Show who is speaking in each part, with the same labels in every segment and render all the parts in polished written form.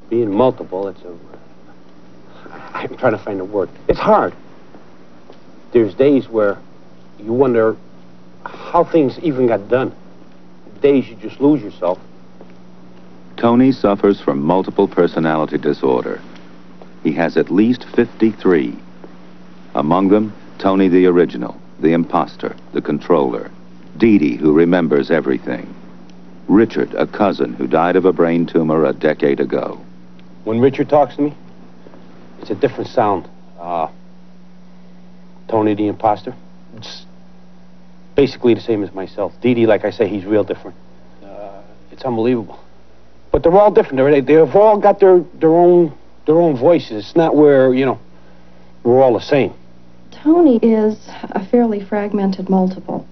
Speaker 1: Being multiple, I'm trying to find a word. It's hard. There's days where you wonder how things even got done. Days you just lose yourself.
Speaker 2: Tony suffers from multiple personality disorder. He has at least 53. Among them, Tony the original, the imposter, the controller. Dee Dee, who remembers everything. Richard, a cousin who died of a brain tumor a decade ago.
Speaker 1: When Richard talks to me, it's a different sound. Tony the imposter, it's basically the same as myself. Dee Dee, like I say, he's real different. It's unbelievable. But they're all different. They've all got their own voices. It's not where, we're all the same.
Speaker 3: Tony is a fairly fragmented multiple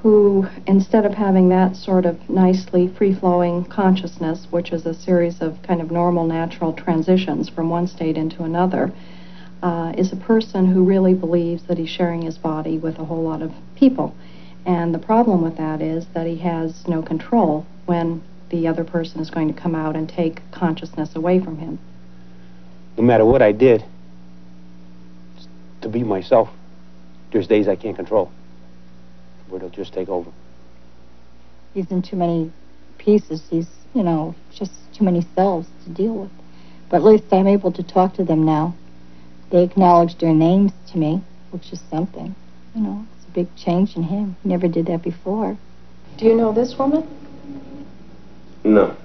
Speaker 3: who, instead of having that sort of nicely free-flowing consciousness, which is a series of kind of normal, natural transitions from one state into another, is a person who really believes that he's sharing his body with a whole lot of people. And the problem with that is that he has no control when the other person is going to come out and take consciousness away from him.
Speaker 1: No matter what I did to be myself, there's days I can't control, where it'll just take over.
Speaker 4: He's in too many pieces. He's, just too many selves to deal with. But at least I'm able to talk to them now. They acknowledge their names to me, which is something. It's a big change in him. He never did that before.
Speaker 3: Do you know this woman?
Speaker 1: No.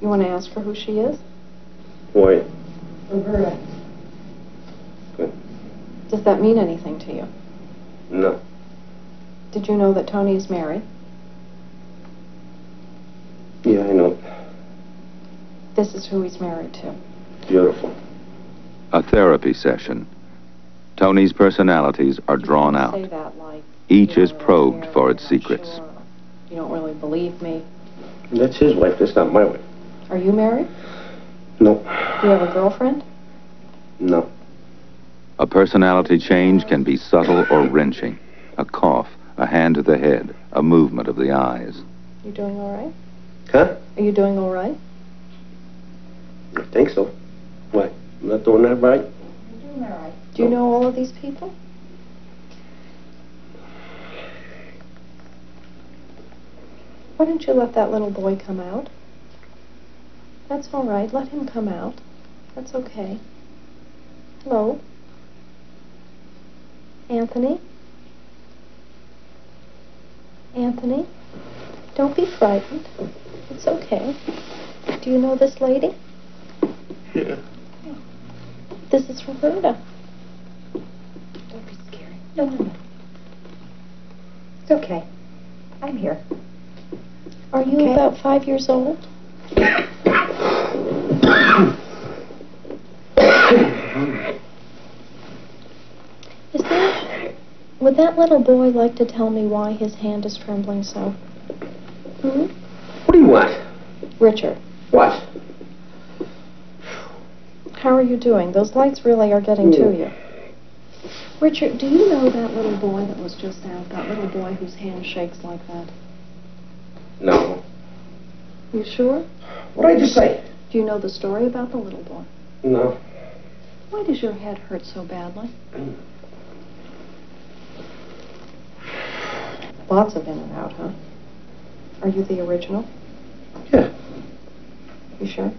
Speaker 3: You want to ask her who she is?
Speaker 1: Why?
Speaker 3: Roberta.
Speaker 1: Good.
Speaker 3: Does that mean anything to you?
Speaker 1: No.
Speaker 3: Did you know that Tony is married?
Speaker 1: Yeah, I know.
Speaker 3: This is who he's married to.
Speaker 1: Beautiful.
Speaker 2: A therapy session. Tony's personalities are drawn out.
Speaker 3: Say that like,
Speaker 2: Each is
Speaker 3: really
Speaker 2: probed
Speaker 3: married,
Speaker 2: for its
Speaker 3: not
Speaker 2: secrets.
Speaker 3: sure. You don't really believe me.
Speaker 1: That's his wife. That's not my wife.
Speaker 3: Are you married?
Speaker 1: No.
Speaker 3: Do you have a girlfriend?
Speaker 1: No.
Speaker 2: A personality change can be subtle or wrenching. A cough, a hand to the head, a movement of the eyes.
Speaker 3: You doing all right?
Speaker 1: Huh?
Speaker 3: Are you doing all right?
Speaker 1: I think so. What? I'm not doing that right?
Speaker 3: You're doing all right. Do you know all of these people? Why don't you let that little boy come out? That's all right. Let him come out. That's okay. Hello? Anthony? Anthony? Don't be frightened. It's okay. Do you know this lady?
Speaker 1: Yeah.
Speaker 3: This is Roberta. Don't be scared. No.
Speaker 4: It's okay. I'm here.
Speaker 3: Are you about 5 years old? Would that little boy like to tell me why his hand is trembling so?
Speaker 1: What do you want?
Speaker 3: Richard.
Speaker 1: What?
Speaker 3: How are you doing? Those lights really are getting to you. Richard, do you know that little boy that was just out? That little boy whose hand shakes like that?
Speaker 1: No.
Speaker 3: You sure?
Speaker 1: What did I just say?
Speaker 3: Do you know the story about the little boy?
Speaker 1: No.
Speaker 3: Why does your head hurt so badly? Lots of in and out, huh? Are you the original?
Speaker 1: Yeah.
Speaker 3: You sure?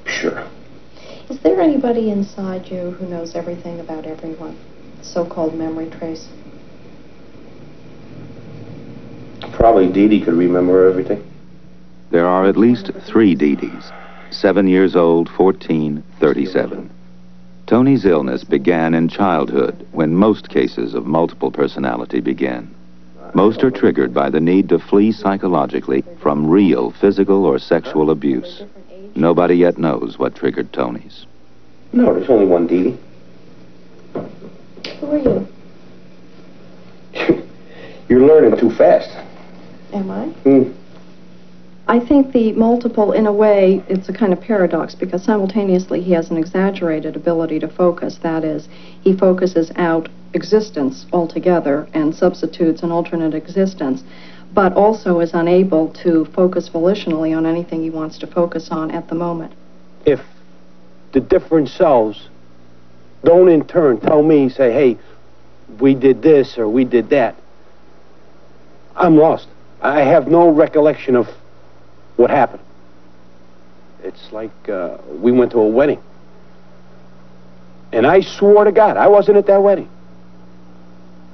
Speaker 1: Sure.
Speaker 3: Is there anybody inside you who knows everything about everyone? So-called memory trace?
Speaker 1: Probably Dee Dee could remember everything.
Speaker 2: There are at least 3 Dee Dees. 7 years old, 14, 37. Tony's illness began in childhood, when most cases of multiple personality begin. Most are triggered by the need to flee psychologically from real physical or sexual abuse. Nobody yet knows what triggered Tony's.
Speaker 1: No, there's only one Dee Dee.
Speaker 3: Who are you?
Speaker 1: You're learning too fast.
Speaker 3: Am I? I think the multiple, in a way, it's a kind of paradox, because simultaneously he has an exaggerated ability to focus. That is, he focuses out existence altogether and substitutes an alternate existence. but also is unable to focus volitionally on anything he wants to focus on at the moment.
Speaker 1: If the different selves don't in turn tell me, say, hey, we did this or we did that, I'm lost. I have no recollection of what happened. It's like we went to a wedding. And I swore to God, I wasn't at that wedding.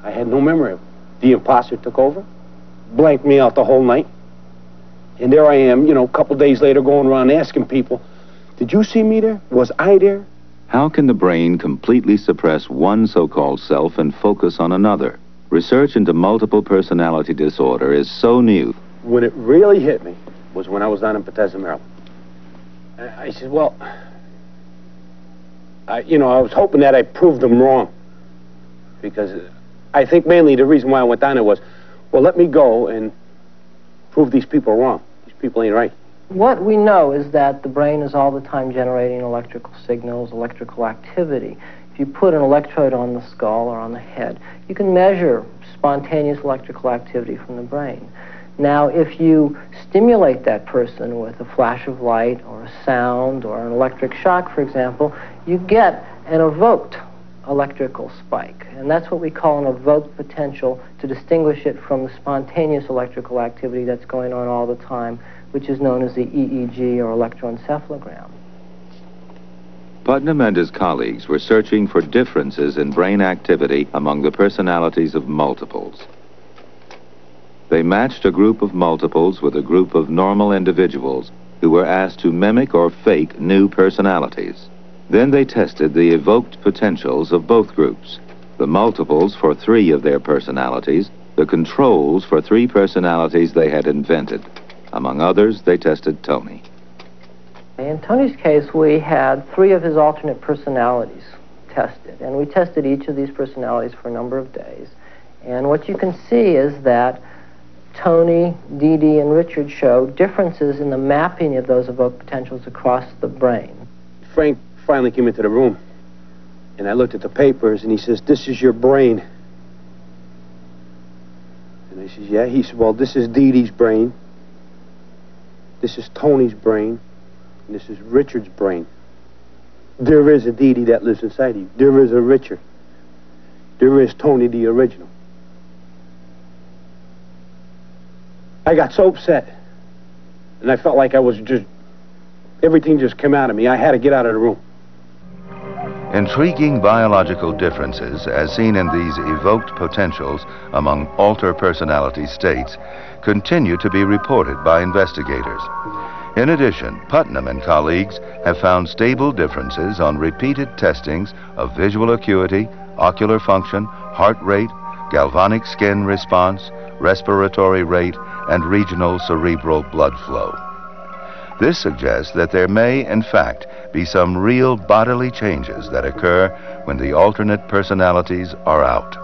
Speaker 1: I had no memory of it. The imposter took over, blanked me out the whole night. And there I am, you know, a couple days later going around asking people, did you see me there? Was I there?
Speaker 2: How can the brain completely suppress one so-called self and focus on another? Research into multiple personality disorder is so new.
Speaker 1: When it really hit me was when I was down in Bethesda, Maryland. I said, well, I was hoping that I proved them wrong. Because I think mainly the reason why I went down there was, well, let me go and prove these people wrong. These people ain't right.
Speaker 5: What we know is that the brain is all the time generating electrical signals, electrical activity. If you put an electrode on the skull or on the head, you can measure spontaneous electrical activity from the brain. Now, if you stimulate that person with a flash of light or a sound or an electric shock, for example, you get an evoked electrical spike. And that's what we call an evoked potential, to distinguish it from the spontaneous electrical activity that's going on all the time, which is known as the EEG or electroencephalogram.
Speaker 2: Putnam and his colleagues were searching for differences in brain activity among the personalities of multiples. They matched a group of multiples with a group of normal individuals who were asked to mimic or fake new personalities. Then they tested the evoked potentials of both groups, the multiples for 3 of their personalities, the controls for 3 personalities they had invented. Among others, they tested Tony.
Speaker 5: In Tony's case, we had 3 of his alternate personalities tested, and we tested each of these personalities for a number of days. And what you can see is that Tony, Dee Dee, and Richard show differences in the mapping of those evoked potentials across the brain.
Speaker 1: Frank finally came into the room, and I looked at the papers, and he says, this is your brain. And I says, yeah. He said, well, this is Dee Dee's brain. This is Tony's brain. And this is Richard's brain. There is a Dee Dee that lives inside you. There is a Richard. There is Tony, the original. I got so upset. And I felt like I was just, everything just came out of me. I had to get out of the room.
Speaker 2: Intriguing biological differences, as seen in these evoked potentials among alter personality states, continue to be reported by investigators. In addition, Putnam and colleagues have found stable differences on repeated testings of visual acuity, ocular function, heart rate, galvanic skin response, respiratory rate, and regional cerebral blood flow. This suggests that there may, in fact, be some real bodily changes that occur when the alternate personalities are out.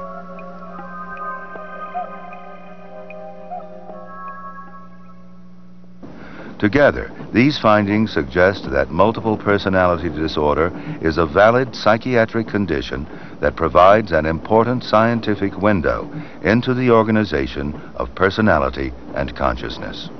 Speaker 2: Together, these findings suggest that multiple personality disorder is a valid psychiatric condition that provides an important scientific window into the organization of personality and consciousness.